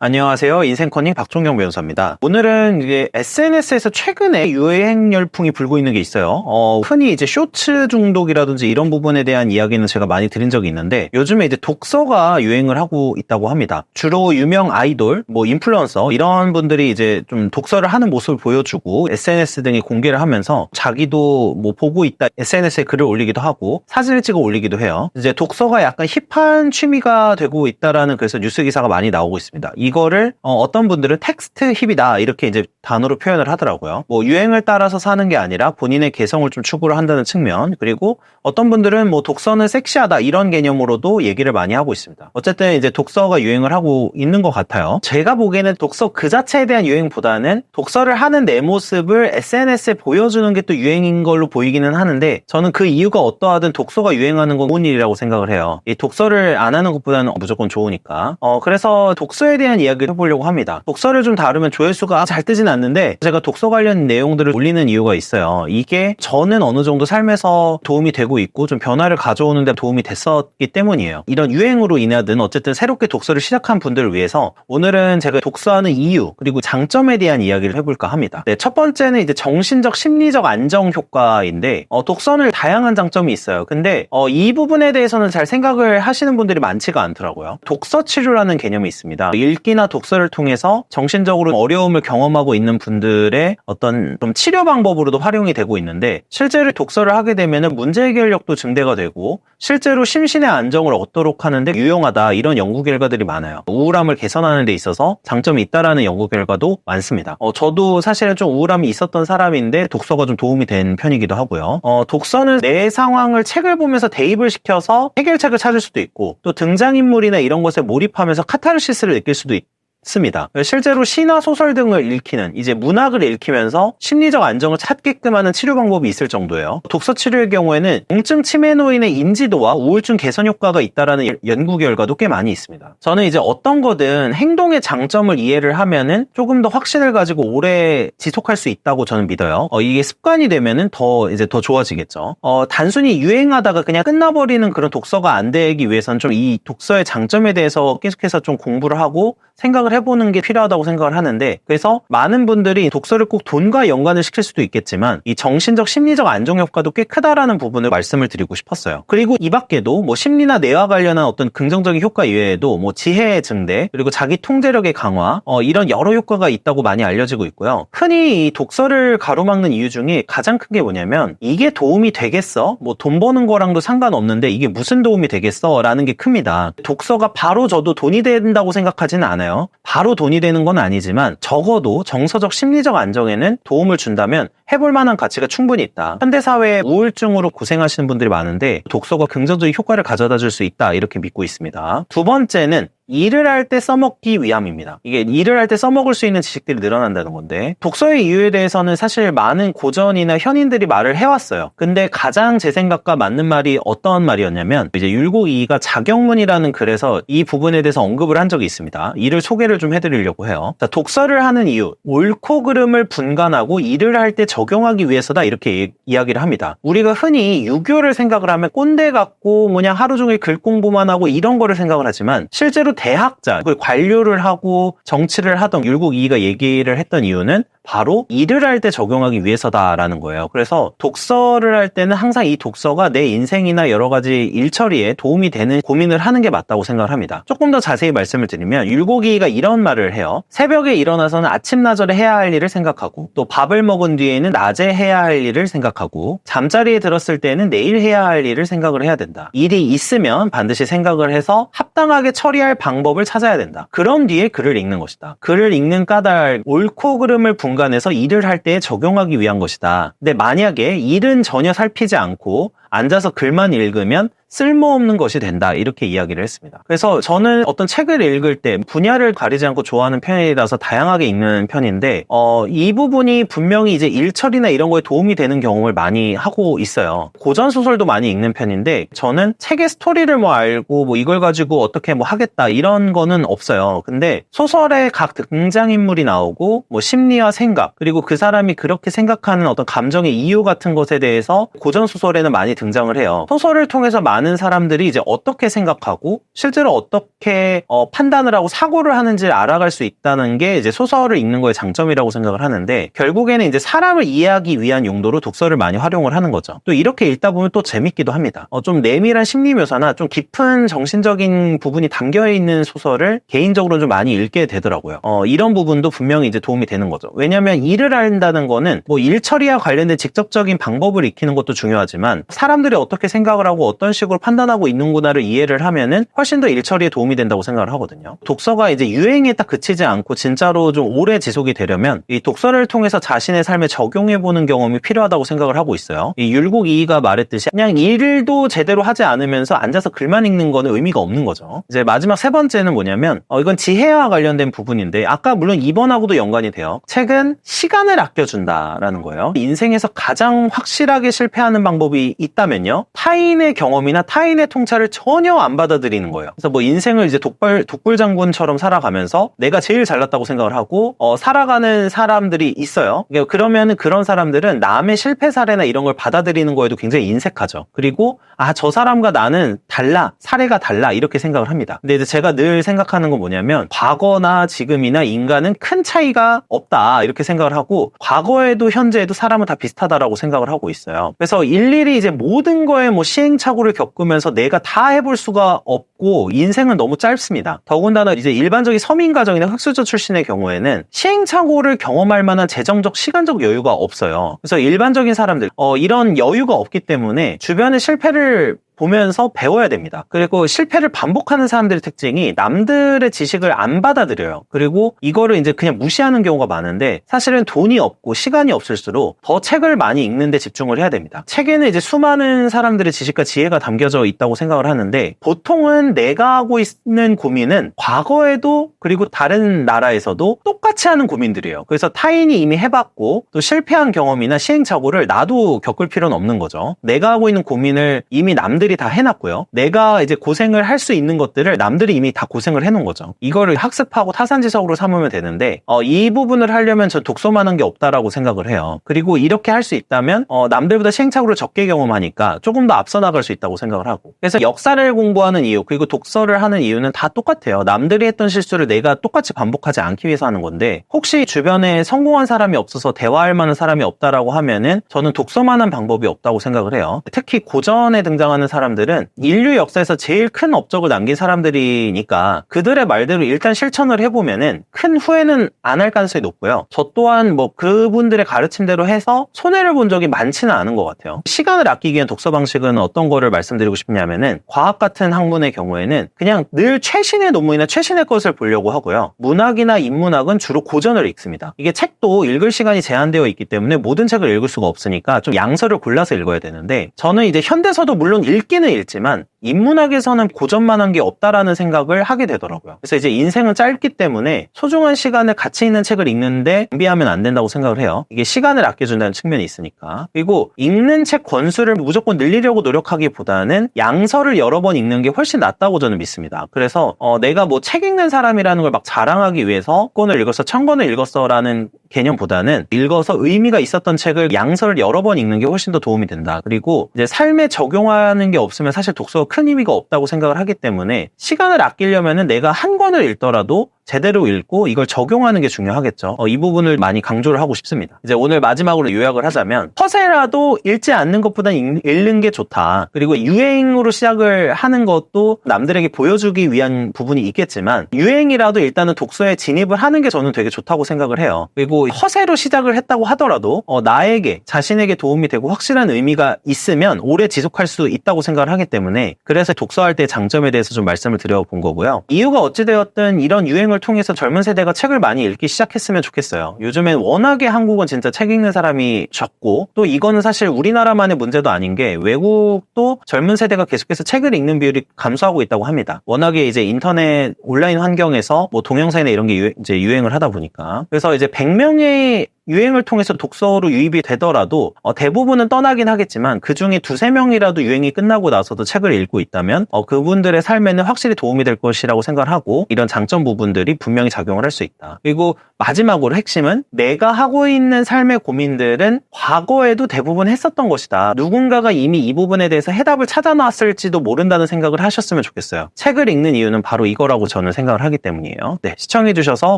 안녕하세요. 인생커닝 박종경 변호사입니다. 오늘은 이게 SNS에서 최근에 유행 열풍이 불고 있는 게 있어요. 흔히 이제 쇼츠 중독이라든지 이런 부분에 대한 이야기는 제가 많이 드린 적이 있는데, 요즘에 이제 독서가 유행을 하고 있다고 합니다. 주로 유명 아이돌, 인플루언서 이런 분들이 이제 좀 독서를 하는 모습을 보여주고 SNS 등에 공개를 하면서 자기도 보고 있다 SNS에 글을 올리기도 하고 사진을 찍어 올리기도 해요. 이제 독서가 약간 힙한 취미가 되고 있다라는 그래서 뉴스 기사가 많이 나오고 있습니다. 이거를 어떤 분들은 텍스트 힙이다 이렇게 이제 단어로 표현을 하더라고요. 유행을 따라서 사는 게 아니라 본인의 개성을 좀 추구를 한다는 측면, 그리고 어떤 분들은 독서는 섹시하다 이런 개념으로도 얘기를 많이 하고 있습니다. 어쨌든 이제 독서가 유행을 하고 있는 것 같아요. 제가 보기에는 독서 그 자체에 대한 유행보다는 독서를 하는 내 모습을 SNS에 보여주는 게 또 유행인 걸로 보이기는 하는데, 저는 그 이유가 어떠하든 독서가 유행하는 건 좋은 일이라고 생각을 해요. 이 독서를 안 하는 것보다는 무조건 좋으니까. 그래서 독서에 대한 이야기를 해보려고 합니다. 독서를 좀 다루면 조회수가 잘 뜨진 않는데 제가 독서 관련 내용들을 올리는 이유가 있어요. 이게 저는 어느 정도 삶에서 도움이 되고 있고 좀 변화를 가져오는 데 도움이 됐었기 때문이에요. 이런 유행으로 인하든 어쨌든 새롭게 독서를 시작한 분들을 위해서 오늘은 제가 독서하는 이유 그리고 장점에 대한 이야기를 해볼까 합니다. 네, 첫 번째는 이제 정신적 심리적 안정 효과인데, 독서는 다양한 장점이 있어요. 근데 이 부분에 대해서는 잘 생각을 하시는 분들이 많지가 않더라고요. 독서 치료라는 개념이 있습니다. 읽기나 독서를 통해서 정신적으로 어려움을 경험하고 있는 분들의 어떤 좀 치료 방법으로도 활용이 되고 있는데, 실제로 독서를 하게 되면 문제 해결력도 증대가 되고 실제로 심신의 안정을 얻도록 하는데 유용하다, 이런 연구 결과들이 많아요. 우울함을 개선하는 데 있어서 장점이 있다라는 연구 결과도 많습니다. 저도 사실은 좀 우울함이 있었던 사람인데 독서가 좀 도움이 된 편이기도 하고요. 독서는 내 상황을 책을 보면서 대입을 시켜서 해결책을 찾을 수도 있고, 또 등장인물이나 이런 것에 몰입하면서 카타르시스를 느낄 수도 있습니다. 실제로 시나 소설 등을 읽히는, 이제 문학을 읽히면서 심리적 안정을 찾게끔 하는 치료 방법이 있을 정도예요. 독서 치료의 경우에는 우울증 치매노인의 인지도와 우울증 개선 효과가 있다라는 연구 결과도 꽤 많이 있습니다. 저는 이제 어떤 거든 행동의 장점을 이해를 하면은 조금 더 확신을 가지고 오래 지속할 수 있다고 저는 믿어요. 이게 습관이 되면은 더 좋아지겠죠. 단순히 유행하다가 그냥 끝나버리는 그런 독서가 안 되기 위해서는 좀 이 독서의 장점에 대해서 계속해서 좀 공부를 하고 생각을 해보는 게 필요하다고 생각을 하는데, 그래서 많은 분들이 독서를 꼭 돈과 연관을 시킬 수도 있겠지만 이 정신적 심리적 안정 효과도 꽤 크다라는 부분을 말씀을 드리고 싶었어요. 그리고 이 밖에도 심리나 뇌와 관련한 어떤 긍정적인 효과 이외에도 지혜의 증대, 그리고 자기 통제력의 강화, 이런 여러 효과가 있다고 많이 알려지고 있고요. 흔히 이 독서를 가로막는 이유 중에 가장 큰 게 뭐냐면, 이게 도움이 되겠어? 돈 버는 거랑도 상관없는데 이게 무슨 도움이 되겠어? 라는 게 큽니다. 독서가 바로 저도 돈이 된다고 생각하지는 않아요. 바로 돈이 되는 건 아니지만 적어도 정서적 심리적 안정에는 도움을 준다면 해볼 만한 가치가 충분히 있다. 현대사회에 우울증으로 고생하시는 분들이 많은데 독서가 긍정적인 효과를 가져다 줄 수 있다, 이렇게 믿고 있습니다. 두 번째는 일을 할 때 써먹기 위함입니다. 이게 일을 할 때 써먹을 수 있는 지식들이 늘어난다는 건데, 독서의 이유에 대해서는 사실 많은 고전이나 현인들이 말을 해왔어요. 근데 가장 제 생각과 맞는 말이 어떤 말이었냐면, 이제 율곡이이가 자경문이라는 글에서 이 부분에 대해서 언급을 한 적이 있습니다. 이를 소개를 좀 해드리려고 해요. 자, 독서를 하는 이유, 옳고 그름을 분간하고 일을 할 때 적용하기 위해서다, 이렇게 이야기를 합니다. 우리가 흔히 유교를 생각을 하면 꼰대 같고 그냥 하루 종일 글 공부만 하고 이런 거를 생각을 하지만, 실제로 대학자, 관료를 하고 정치를 하던 율곡이이가 얘기를 했던 이유는 바로 일을 할 때 적용하기 위해서다라는 거예요. 그래서 독서를 할 때는 항상 이 독서가 내 인생이나 여러 가지 일처리에 도움이 되는 고민을 하는 게 맞다고 생각을 합니다. 조금 더 자세히 말씀을 드리면 율곡이이가 이런 말을 해요. 새벽에 일어나서는 아침나절에 해야 할 일을 생각하고, 또 밥을 먹은 뒤에는 낮에 해야 할 일을 생각하고, 잠자리에 들었을 때는 내일 해야 할 일을 생각을 해야 된다. 일이 있으면 반드시 생각을 해서 합당하게 처리할 방법을 찾아야 된다. 그런 뒤에 글을 읽는 것이다. 글을 읽는 까닭, 옳고 그름을 분간해서 일을 할 때 적용하기 위한 것이다. 근데 만약에 일은 전혀 살피지 않고 앉아서 글만 읽으면 쓸모없는 것이 된다, 이렇게 이야기를 했습니다. 그래서 저는 어떤 책을 읽을 때 분야를 가리지 않고 좋아하는 편이라서 다양하게 읽는 편인데, 이 부분이 분명히 이제 일처리나 이런 거에 도움이 되는 경험을 많이 하고 있어요. 고전 소설도 많이 읽는 편인데, 저는 책의 스토리를 알고 이걸 가지고 어떻게 하겠다 이런 거는 없어요. 근데 소설에 각 등장인물이 나오고 심리와 생각, 그리고 그 사람이 그렇게 생각하는 어떤 감정의 이유 같은 것에 대해서 고전 소설에는 많이 등장을 해요. 소설을 통해서 많은 사람들이 이제 어떻게 생각하고 실제로 어떻게 판단을 하고 사고를 하는지를 알아갈 수 있다는 게 이제 소설을 읽는 거의 장점이라고 생각을 하는데, 결국에는 이제 사람을 이해하기 위한 용도로 독서를 많이 활용을 하는 거죠. 또 이렇게 읽다 보면 또 재밌기도 합니다. 좀 내밀한 심리 묘사나 좀 깊은 정신적인 부분이 담겨있는 소설을 개인적으로 좀 많이 읽게 되더라고요. 이런 부분도 분명히 이제 도움이 되는 거죠. 왜냐하면 일을 한다는 거는 뭐 일 처리와 관련된 직접적인 방법을 익히는 것도 중요하지만, 사람들이 어떻게 생각을 하고 어떤 식으로 판단하고 있는구나를 이해를 하면은 훨씬 더 일 처리에 도움이 된다고 생각을 하거든요. 독서가 이제 유행에 딱 그치지 않고 진짜로 좀 오래 지속이 되려면 이 독서를 통해서 자신의 삶에 적용해보는 경험이 필요하다고 생각을 하고 있어요. 이 율곡 이이가 말했듯이 그냥 일도 제대로 하지 않으면서 앉아서 글만 읽는 거는 의미가 없는 거죠. 이제 마지막 세 번째는 뭐냐면 이건 지혜와 관련된 부분인데, 아까 물론 2번하고도 연관이 돼요. 책은 시간을 아껴준다라는 거예요. 인생에서 가장 확실하게 실패하는 방법이 있다면요, 타인의 경험이나 타인의 통찰을 전혀 안 받아들이는 거예요. 그래서 뭐 인생을 이제 독불장군처럼 살아가면서 내가 제일 잘났다고 생각을 하고 살아가는 사람들이 있어요. 그러면 그런 사람들은 남의 실패 사례나 이런 걸 받아들이는 거에도 굉장히 인색하죠. 그리고 저 사람과 나는 달라, 사례가 달라, 이렇게 생각을 합니다. 근데 이제 제가 늘 생각하는 건 뭐냐면, 과거나 지금이나 인간은 큰 차이가 없다, 이렇게 생각을 하고, 과거에도 현재에도 사람은 다 비슷하다라고 생각을 하고 있어요. 그래서 일일이 이제 모든 거에 뭐 시행착오를 겪으면서 내가 다 해볼 수가 없고, 인생은 너무 짧습니다. 더군다나 이제 일반적인 서민 가정이나 흑수저 출신의 경우에는 시행착오를 경험할 만한 재정적, 시간적 여유가 없어요. 그래서 일반적인 사람들 이런 여유가 없기 때문에 주변의 실패를 보면서 배워야 됩니다. 그리고 실패를 반복하는 사람들의 특징이 남들의 지식을 안 받아들여요. 그리고 이거를 이제 그냥 무시하는 경우가 많은데, 사실은 돈이 없고 시간이 없을수록 더 책을 많이 읽는 데 집중을 해야 됩니다. 책에는 이제 수많은 사람들의 지식과 지혜가 담겨져 있다고 생각을 하는데, 보통은 내가 하고 있는 고민은 과거에도 그리고 다른 나라에서도 똑같이 하는 고민들이에요. 그래서 타인이 이미 해봤고 또 실패한 경험이나 시행착오를 나도 겪을 필요는 없는 거죠. 내가 하고 있는 고민을 이미 남들이 다 해놨고요. 내가 이제 고생을 할 수 있는 것들을 남들이 이미 다 고생을 해놓은 거죠. 이거를 학습하고 타산지석으로 삼으면 되는데, 이 부분을 하려면 전 독서만 한 게 없다라고 생각을 해요. 그리고 이렇게 할 수 있다면 남들보다 시행착오를 적게 경험하니까 조금 더 앞서 나갈 수 있다고 생각을 하고, 그래서 역사를 공부하는 이유, 그리고 독서를 하는 이유는 다 똑같아요. 남들이 했던 실수를 내가 똑같이 반복하지 않기 위해서 하는 건데, 혹시 주변에 성공한 사람이 없어서 대화할 만한 사람이 없다라고 하면은 저는 독서만 한 방법이 없다고 생각을 해요. 특히 고전에 등장하는 사람들은 인류 역사에서 제일 큰 업적을 남긴 사람들이니까 그들의 말대로 일단 실천을 해보면은 큰 후회는 안 할 가능성이 높고요. 저 또한 뭐 그분들의 가르침대로 해서 손해를 본 적이 많지는 않은 것 같아요. 시간을 아끼기 위한 독서 방식은 어떤 거를 말씀드리고 싶냐면은, 과학 같은 학문의 경우에는 그냥 늘 최신의 논문이나 최신의 것을 보려고 하고요. 문학이나 인문학은 주로 고전을 읽습니다. 이게 책도 읽을 시간이 제한되어 있기 때문에 모든 책을 읽을 수가 없으니까 좀 양서를 골라서 읽어야 되는데, 저는 이제 현대서도 물론 읽기는 읽지만 인문학에서는 고전만 한 게 없다라는 생각을 하게 되더라고요. 그래서 이제 인생은 짧기 때문에 소중한 시간을 가치 있는 책을 읽는데 낭비하면 안 된다고 생각을 해요. 이게 시간을 아껴준다는 측면이 있으니까. 그리고 읽는 책 권수를 무조건 늘리려고 노력하기보다는 양서를 여러 번 읽는 게 훨씬 낫다고 저는 믿습니다. 그래서 내가 뭐 책 읽는 사람이라는 걸 막 자랑하기 위해서 권을 읽었어, 1000권을 읽었어라는 개념보다는 읽어서 의미가 있었던 책을 양서를 여러 번 읽는 게 훨씬 더 도움이 된다. 그리고 이제 삶에 적용하는 게 없으면 사실 독서가 큰 의미가 없다고 생각을 하기 때문에, 시간을 아끼려면은 내가 한 권을 읽더라도 제대로 읽고 이걸 적용하는 게 중요하겠죠. 이 부분을 많이 강조를 하고 싶습니다. 이제 오늘 마지막으로 요약을 하자면, 허세라도 읽지 않는 것보다 읽는 게 좋다. 그리고 유행으로 시작을 하는 것도 남들에게 보여주기 위한 부분이 있겠지만, 유행이라도 일단은 독서에 진입을 하는 게 저는 되게 좋다고 생각을 해요. 그리고 허세로 시작을 했다고 하더라도 나에게, 자신에게 도움이 되고 확실한 의미가 있으면 오래 지속할 수 있다고 생각을 하기 때문에, 그래서 독서할 때 장점에 대해서 좀 말씀을 드려본 거고요. 이유가 어찌되었든 이런 유행을 통해서 젊은 세대가 책을 많이 읽기 시작했으면 좋겠어요. 요즘엔 워낙에 한국은 진짜 책 읽는 사람이 적고, 또 이거는 사실 우리나라만의 문제도 아닌 게, 외국도 젊은 세대가 계속해서 책을 읽는 비율이 감소하고 있다고 합니다. 워낙에 이제 인터넷 온라인 환경에서 뭐 동영상이나 이런 게 이제 유행을 하다 보니까. 그래서 이제 100명의 유행을 통해서 독서로 유입이 되더라도 대부분은 떠나긴 하겠지만 그중에 2-3명이라도 유행이 끝나고 나서도 책을 읽고 있다면 그분들의 삶에는 확실히 도움이 될 것이라고 생각을 하고 이런 장점 부분들이 분명히 작용을 할 수 있다. 그리고 마지막으로 핵심은 내가 하고 있는 삶의 고민들은 과거에도 대부분 했었던 것이다. 누군가가 이미 이 부분에 대해서 해답을 찾아놨을지도 모른다는 생각을 하셨으면 좋겠어요. 책을 읽는 이유는 바로 이거라고 저는 생각을 하기 때문이에요. 네, 시청해주셔서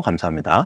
감사합니다.